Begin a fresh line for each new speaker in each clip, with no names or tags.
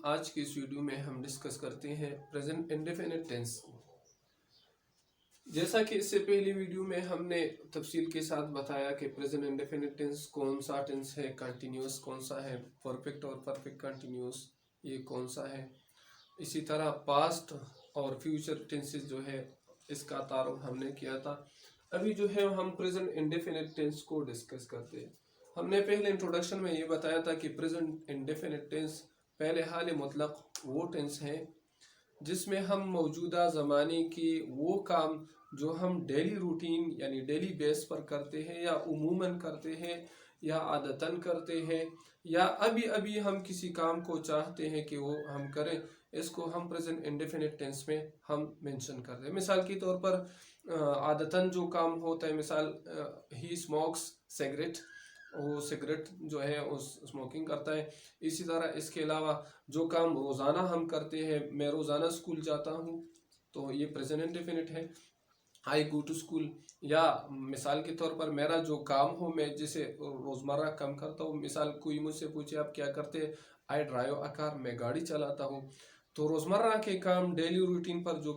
आज की इस वीडियो में हम डिस्कस करते हैं प्रेजेंट इंडेफिनिट टेंस। जैसा कि इससे पहली वीडियो में हमने तफसील के साथ बताया कि प्रेजेंट इंडेफिनिट टेंस कौन सा टेंस है, कंटिन्यूस कौन सा है, परफेक्ट और परफेक्ट कंटिन्यूस ये कौन सा है। इसी तरह पास्ट और फ्यूचर टेंसेस जो है इसका तारुफ हमने किया था। अभी जो है हम प्रेजेंट इंडेफिनिट टेंस को डिस्कस करते हैं। हमने पहले इंट्रोडक्शन में ये बताया था कि प्रेजेंट इंडेफिनिट टेंस पहले हाल मुतलक वो टेंस है जिसमें हम मौजूदा ज़माने की वो काम जो हम डेली रूटीन यानी डेली बेस पर करते हैं या उमूमन करते हैं या आदतन करते हैं या अभी अभी हम किसी काम को चाहते हैं कि वो हम करें, इसको हम प्रेजेंट इंडेफिनिट टेंस में हम मेंशन करते हैं। मिसाल के तौर पर आदतन जो काम होता है, मिसाल ही स्मोक्स सिगरेट, वो सिगरेट जो है उस स्मोकिंग करता है। इसी तरह इसके अलावा जो काम रोज़ाना हम करते हैं, मैं रोज़ाना स्कूल जाता हूँ, तो ये प्रेजेंट इंडेफिनिट है। आई गो टू स्कूल, या मिसाल के तौर पर मेरा जो काम हो मैं जिसे रोज़मर्रा काम करता हूँ, मिसाल कोई मुझसे पूछे आप क्या करते हैं, आई ड्राइव अ कार, मैं गाड़ी चलाता हूँ। तो रोज़मर्रा के काम डेली रूटीन पर जो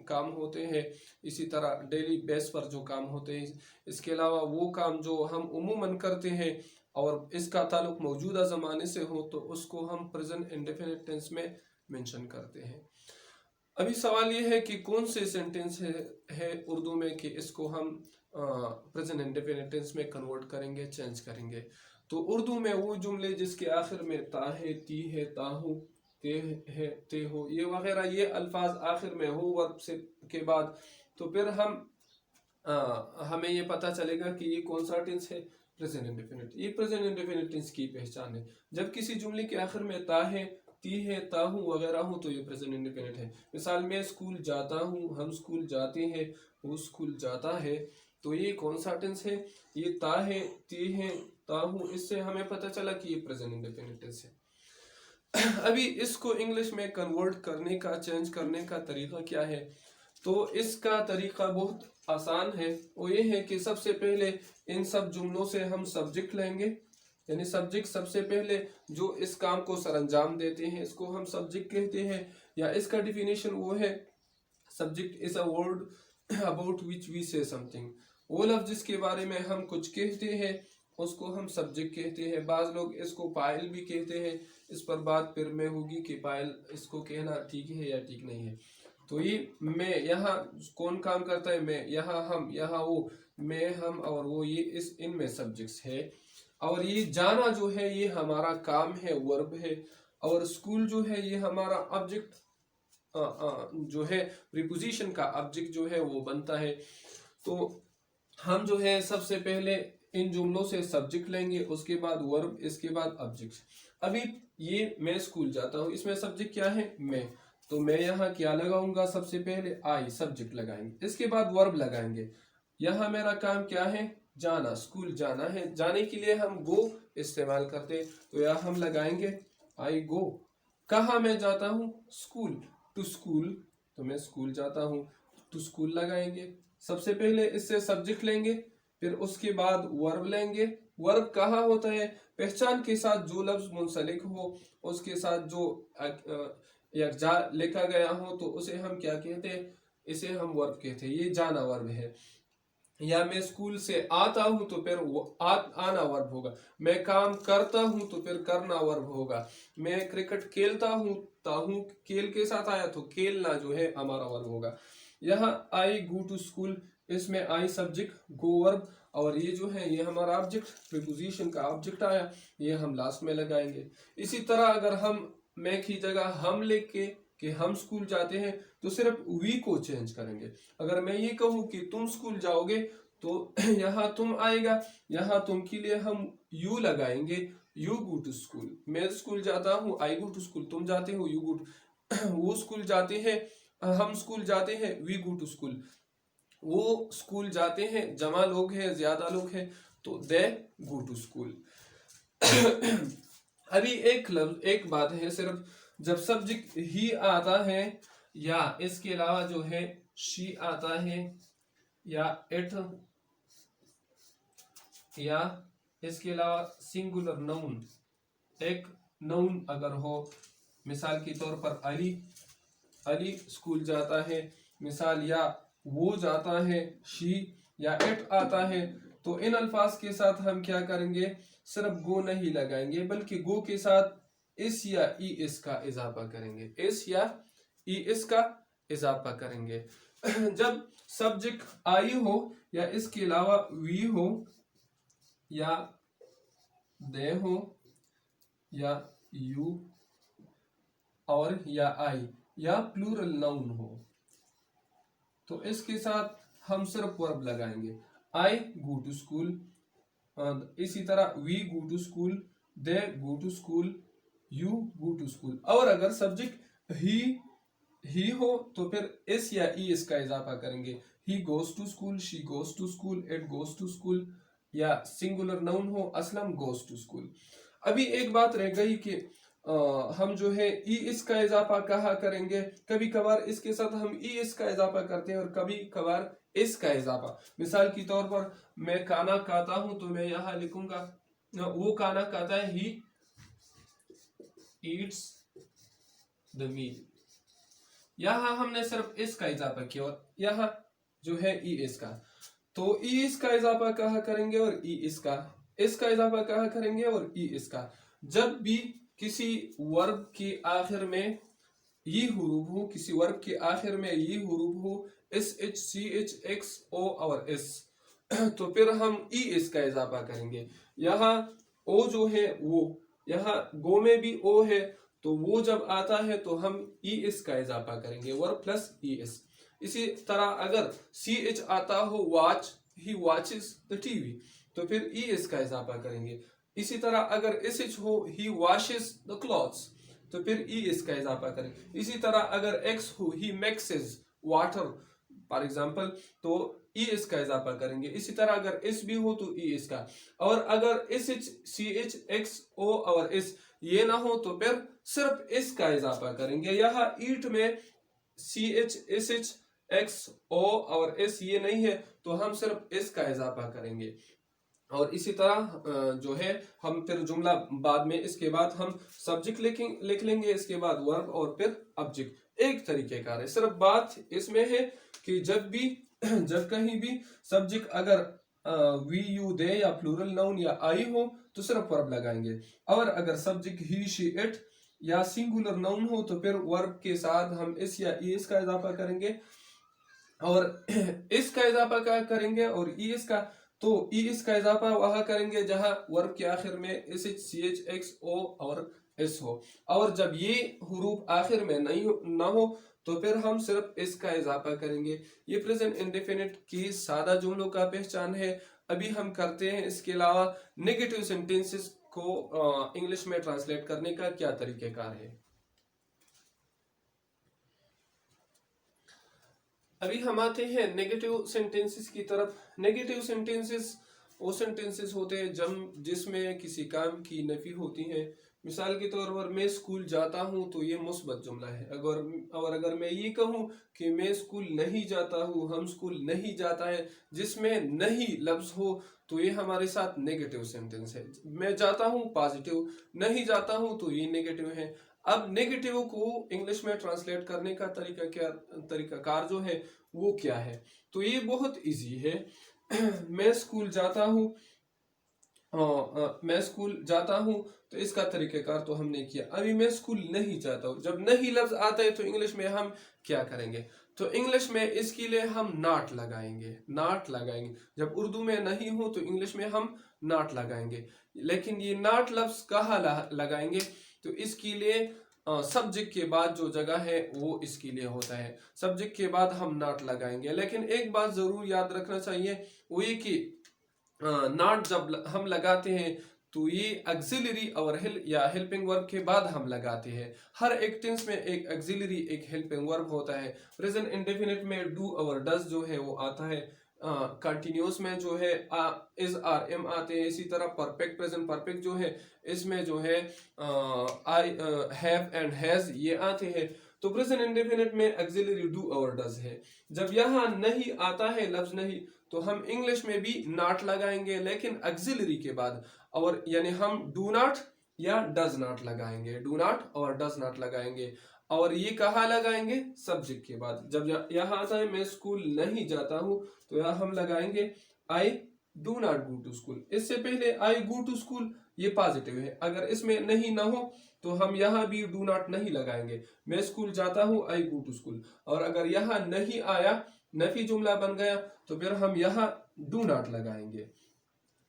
काम होते हैं, इसी तरह डेली बेस पर जो काम होते हैं, इसके अलावा वो काम जो हम उमूमन करते हैं और इसका ताल्लुक मौजूदा ज़माने से हो तो उसको हम प्रेजेंट इंडेफिनिट टेंस में मेंशन करते हैं। अभी सवाल ये है कि कौन से सेंटेंस है उर्दू में कि इसको हम प्रेजेंट इंडेफिनिट टेंस में कन्वर्ट करेंगे, चेंज करेंगे। तो उर्दू में वो जुमले जिसके आखिर में ता है, ती है, ताहू, ते है, ते हो, ये वगैरह ये अल्फाज आखिर में हो वर्ब से के बाद, तो फिर हमें ये पता चलेगा कि ये कौन सा टेंस है, प्रेजेंट इंडेफिनिट। ये प्रेजेंट इंडेफिनिट टेंस की पहचान है। जब किसी जुमले के आखिर में ता है, ती है, ताहू वगैरह हो तो ये प्रेजेंट इंडेफिनिट है। मिसाल मैं स्कूल जाता हूँ, हम स्कूल जाते हैं, वो स्कूल जाता है, तो ये कौन सा टेंस है, ये ता है, ती है, ताहू, इससे हमें पता चला कि ये प्रेजेंट इंडेफिनिट टेंस है। अभी इसको इंग्लिश में कन्वर्ट करने का, चेंज करने का तरीका क्या है, तो इसका तरीका बहुत आसान है। वो ये है कि सबसे पहले इन सब जुमलों से हम सब्जेक्ट लेंगे, यानी सब्जेक्ट सबसे पहले जो इस काम को सरंजाम देते हैं इसको हम सब्जेक्ट कहते हैं, या इसका डिफिनेशन वो है, subject is a word about which we say something. वो लफ्ज जिसके बारे में हम कुछ कहते हैं उसको हम सब्जेक्ट कहते हैं। बाज लोग इसको पायल भी कहते हैं, इस पर बात फिर में होगी कि पायल इसको कहना ठीक है या ठीक नहीं है। तो ये मैं, यहाँ कौन काम करता है, मैं, यहाँ हम, यहाँ वो, मैं, हम और वो, ये इस इनमें सब्जेक्ट्स है। और ये जाना जो है ये हमारा काम है, वर्ब है। और स्कूल जो है ये हमारा ऑब्जेक्ट जो है, प्रीपोजिशन का ऑब्जेक्ट जो है वो बनता है। तो हम जो है सबसे पहले इन जुमलों से सब्जेक्ट लेंगे, उसके बाद वर्ब, इसके बाद ऑब्जेक्ट। अभी ये मैं स्कूल जाता हूँ, इसमें सब्जेक्ट क्या है, मैं, तो मैं यहाँ क्या लगाऊंगा, सबसे पहले आई सब्जेक्ट लगाएंगे, इसके बाद वर्ब लगाएंगे। यहाँ मेरा काम क्या है, जाना, स्कूल जाना है, जाने के लिए हम गो इस्तेमाल करते हैं, तो यहाँ हम लगाएंगे आई गो। कहाँ मैं जाता हूँ, स्कूल, टू स्कूल, तो मैं स्कूल जाता हूँ, टू स्कूल लगाएंगे। सबसे पहले इससे सब्जेक्ट लेंगे, फिर उसके बाद वर्ब लेंगे। वर्ब कहाँ होता है, पहचान के साथ जो लफ्ज मुंसलिक हो, उसके साथ जो यकजा लिखा गया हो, तो उसे हम क्या कहते हैं, इसे हम वर्ब कहते हैं। ये जाना वर्ब है। या मैं स्कूल से आता हूं तो फिर आना वर्ब होगा। मैं काम करता हूं तो फिर करना वर्ब होगा। मैं क्रिकेट खेलता हूं, ताहू खेल के साथ आया तो खेलना जो है हमारा वर्ब होगा। यहाँ आई गो टू स्कूल, इसमें आई सब्जेक्ट, गो वर्ब, और ये जो है ये हमारा ऑब्जेक्ट, प्रीपोजिशन का ऑब्जेक्ट आया, ये हम लास्ट में लगाएंगे। इसी तरह अगर हम मैं की जगह हम लिख के कि हम स्कूल जाते हैं तो सिर्फ वी को चेंज करेंगे। अगर मैं ये कहूँ कि तुम स्कूल जाओगे तो यहाँ तुम आएगा, यहाँ तुम के लिए हम यू लगाएंगे, यू गो टू स्कूल। मैं स्कूल जाता हूँ, आई गो टू स्कूल, तुम जाते हो, यू गो वो स्कूल जाते हैं, हम स्कूल जाते हैं, वी गो टू स्कूल। वो स्कूल जाते हैं, जमा लोग हैं, ज्यादा लोग हैं, तो दे गो टू स्कूल। अभी एक बात है, सिर्फ जब सब्जेक्ट ही आता है या इसके अलावा जो है शी आता है या इट, या इसके अलावा सिंगुलर नाउन, एक नाउन अगर हो, मिसाल के तौर पर अली स्कूल जाता है मिसाल, या वो जाता है शी, या इट आता है। तो इन अल्फाज के साथ हम क्या करेंगे, सिर्फ गो नहीं लगाएंगे बल्कि गो के साथ इस या ई इस का इजाफा करेंगे, इस या ई इस का इजाफा करेंगे। जब सब्जेक्ट आई हो या इसके अलावा वी हो या दे हो या यू और या आई या प्लूरल नाउन हो, तो इसके साथ हम सिर्फ वर्ब लगाएंगे। आई गो टू स्कूल, इसी तरह we go to school, they go to school, you go to school. और अगर सब्जेक्ट ही हो तो फिर इस या ई इसका इजाफा करेंगे। He goes to school, she goes to school, it goes to school, या सिंगुलर नाउन हो असलम गोज टू स्कूल। अभी एक बात रह गई कि हम जो है ई इसका इजाफा कहाँ करेंगे। कभी कभार इसके साथ हम ई इसका इजाफा करते हैं और कभी कभार इसका इजाफा। मिसाल के तौर पर मैं खाना खाता हूं तो मैं यहाँ लिखूंगा वो खाना खाता है, ही ईट्स द मील। यहाँ हमने सिर्फ इसका इजाफा किया और यहाँ जो है ई इसका। तो ई इसका इजाफा कहाँ करेंगे और ई इसका इजाफा कहाँ करेंगे और ई इसका। जब भी किसी वर्ब के आखिर में ये हुरूफ हो, किसी वर्ब के आखिर में ये हुरूफ हो, S H C H X O और एस, तो फिर हम ई इसका इजाफा करेंगे। यहाँ ओ जो है वो, यहाँ गो में भी ओ है तो वो जब आता है तो हम ई इसका इजाफा करेंगे, वर्ब प्लस ई एस। इसी तरह अगर सी एच आता हो watch, he watches the TV, तो फिर ई इसका इजाफा करेंगे। इसी तरह अगर एस एच हो, ही वॉशेस द क्लॉथ्स, तो फिर ई इसका इजाफा करेंगे। इसी तरह अगर एक्स हो, ही मिक्सेस वाटर फॉर एग्जाम्पल, तो ई इसका इजाफा करेंगे। इसी तरह अगर एस भी हो तो ई इसका। और अगर S H C H X O और एस ये ना हो तो फिर सिर्फ इसका इजाफा करेंगे। यहाँ ईट में C H S H X O और एस ये नहीं है तो हम सिर्फ इसका इजाफा करेंगे। और इसी तरह जो है हम फिर जुमला बाद में, इसके बाद हम सब्जेक्ट लिख लेंगे, इसके बाद वर्ब और फिर ऑब्जेक्ट। एक तरीके का है। सिर्फ बात इसमें है कि जब कहीं भी सब्जेक्ट अगर वी यू दे या प्लूरल नाउन या आई हो तो सिर्फ वर्ब लगाएंगे। और अगर सब्जेक्ट ही शी इट या सिंगुलर नाउन हो तो फिर वर्ब के साथ हम इस या ई इसका इजाफा करेंगे। और इसका इजाफा क्या करेंगे और ई इसका, तो ई इसका इजाफा वहां करेंगे जहां वर्ब के आखिर में S H C H X O और एस हो। और जब ये हुरूफ आखिर में ना हो तो फिर हम सिर्फ इसका इजाफा करेंगे। ये प्रेजेंट इंडेफिनिट की सादा जुमलों का पहचान है। अभी हम करते हैं इसके अलावा नेगेटिव सेंटेंसेस को इंग्लिश में ट्रांसलेट करने का क्या तरीकेकार है। अभी हम आते हैं नेगेटिव सेंटेंसेस की तरफ। नेगेटिव सेंटेंसेस वो सेंटेंसेस होते हैं जिसमें किसी काम की नफी होती है। मिसाल के तौर पर मैं स्कूल जाता हूं तो ये मुस्बत जुमला है। अगर मैं ये कहूं कि मैं स्कूल नहीं जाता हूं, हम स्कूल नहीं जाता है, जिसमें नहीं लफ्ज हो तो ये हमारे साथ नेगेटिव सेंटेंस है। मैं जाता हूं पॉजिटिव, नहीं जाता हूं तो ये नेगेटिव है। अब नेगेटिव को इंग्लिश में ट्रांसलेट करने का तरीकाकार जो है वो क्या है, तो ये बहुत इजी है। मैं स्कूल जाता हूँ, मैं स्कूल जाता हूँ, तो इसका तरीकेकार तो हमने किया। अभी मैं स्कूल नहीं जाता हूँ, जब नहीं लफ्ज आता है तो इंग्लिश में हम क्या करेंगे, तो इंग्लिश में इसके लिए हम नॉट लगाएंगे। जब उर्दू में नहीं हो तो इंग्लिश में हम नॉट लगाएंगे। लेकिन ये नॉट लफ्ज कहाँ लगाएंगे, तो इसके लिए सब्जेक्ट के बाद जो जगह है वो इसके लिए होता है। सब्जेक्ट के बाद हम नॉट लगाएंगे। लेकिन एक बात जरूर याद रखना चाहिए, वो ये कि नॉट जब हम लगाते हैं तो ये ऑक्सिलरी और या हेल्पिंग वर्ब के बाद हम लगाते हैं। हर एक टेंस में एक ऑक्सिलरी एक हेल्पिंग वर्ब होता है। प्रेजेंट इंडेफिनिट में डू और डज जो है वो आता है। कंटिन्यूस में जो है इज आर एम आते हैं। इसी तरह परफेक्ट प्रेजेंट परफेक्ट जो है इसमें जो है आई हैव एंड हैज ये आते हैं। तो प्रेजेंट इंडेफिनिट में ऑक्सिलरी डू और डज है। जब यहाँ नहीं आता है लफ्ज नहीं, तो हम इंग्लिश में भी नॉट लगाएंगे लेकिन ऑक्सिलरी के बाद। और यानी हम डू नॉट या डज नॉट लगाएंगे, डू नॉट और डज नॉट लगाएंगे। और ये कहाँ लगाएंगे? सब्जेक्ट के बाद। जब यहाँ आता है मैं स्कूल नहीं जाता हूँ, तो यहाँ हम लगाएंगे I do not go to school. इससे पहले आई गो टू स्कूल ये पॉजिटिव है, अगर इसमें नहीं ना हो तो हम यहाँ भी डू नॉट नहीं लगाएंगे। मैं स्कूल जाता हूँ, आई गो टू स्कूल। और अगर यहाँ नहीं आया, नफी जुमला बन गया, तो फिर हम यहाँ डू नॉट लगाएंगे।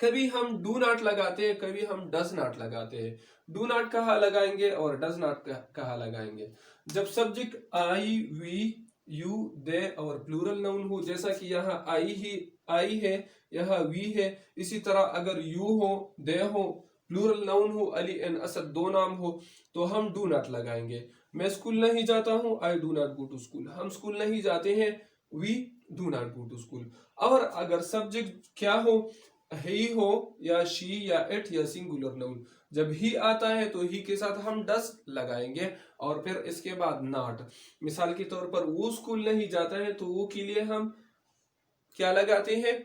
कभी हम डू नॉट लगाते हैं, कभी हम डज नॉट लगाते हैं। डू नॉट कहाँ लगाएंगे और डज नॉट कहाँ लगाएंगे? जब सब्जेक्ट आई, वी, यू, दे और प्लूरल नाउन हो, जैसा कि यहाँ आई है, यहाँ वी है। इसी तरह अगर यू हो, दे हो, प्लूरल नाउन हो, अली एंड असद दो नाम हो, तो हम डू नॉट लगाएंगे। मैं स्कूल नहीं जाता हूँ, I do not go to school. हम स्कूल नहीं जाते हैं, we do not go to school. और अगर सब्जेक्ट क्या हो, ही हो या शी या इट या सिंगुलर नाउन, जब ही आता है तो ही के साथ हम डस लगाएंगे और फिर इसके बाद नॉट। मिसाल के तौर पर वो स्कूल नहीं जाता है, तो वो के लिए हम क्या लगाते हैं?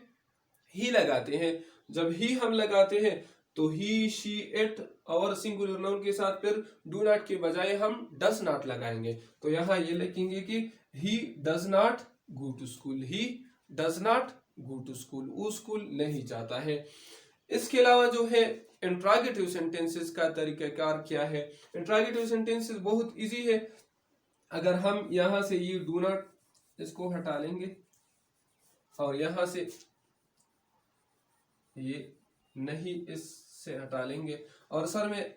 ही लगाते हैं। जब ही हम लगाते हैं तो ही, शी, इट और सिंगुलर नाउन के साथ फिर डू नॉट के बजाय हम डज नॉट लगाएंगे। तो यहाँ ये लिखेंगे कि he does not go to school, he does not go to school, वो स्कूल नहीं जाता है। इसके अलावा जो है इंट्रोगेटिव सेंटेंसेस का तरीकाकार क्या है? इंट्रोगेटिव सेंटेंसेस बहुत इजी है। अगर हम यहां से ये डू नॉट इसको हटा लेंगे और यहां से ये नहीं इससे हटा लेंगे, और सर में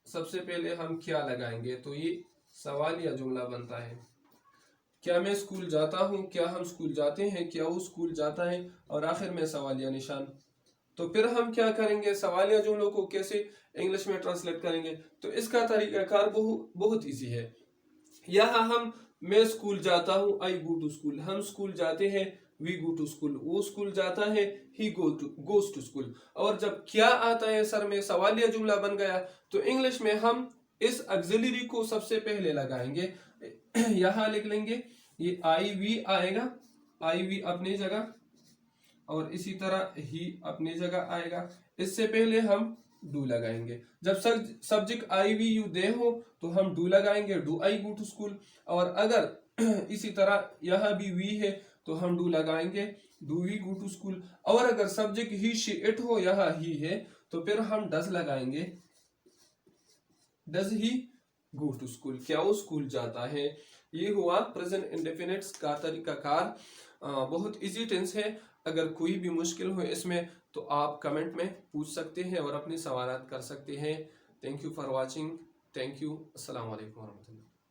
सबसे पहले हम क्या लगाएंगे? तो ये सवाल या जुमला बनता है। क्या मैं स्कूल जाता हूँ, क्या हम स्कूल जाते हैं, क्या वो स्कूल जाता है, और आखिर में सवालिया निशान। तो फिर हम क्या करेंगे? सवालिया जुमलों को कैसे इंग्लिश में ट्रांसलेट करेंगे? तो इसका तरीकाकार बहुत इजी है। यहाँ हम मैं स्कूल जाता हूँ, आई गो टू स्कूल। हम स्कूल जाते हैं, वी गो टू स्कूल। वो स्कूल जाता है, ही गोज टू स्कूल। और जब क्या आता है सर में, सवालिया जुमला बन गया, तो इंग्लिश में हम इस ऑक्सिलरी को सबसे पहले लगाएंगे। यहाँ लिख लेंगे, ये आई वी आएगा, आई वी अपनी जगह, और इसी तरह ही अपनी जगह आएगा। इससे पहले हम डू लगाएंगे। जब subject I we you they हो, तो हम डू लगाएंगे, do I go to school. और अगर इसी तरह यहाँ भी वी है, तो हम डू लगाएंगे, do we go to school. और अगर सब्जेक्ट ही, शी, इट हो, यहाँ ही है, तो फिर हम डज लगाएंगे, does he go to school. क्या वो स्कूल जाता है? ये हुआ प्रेजेंट इंडेफिनिट्स का तरीकाकार। बहुत इजी टेंस है। अगर कोई भी मुश्किल हो इसमें, तो आप कमेंट में पूछ सकते हैं और अपने सवालात कर सकते हैं। Thank you for watching. Thank you. अस्सलाम वालेकुम वरहमतुल्लाह।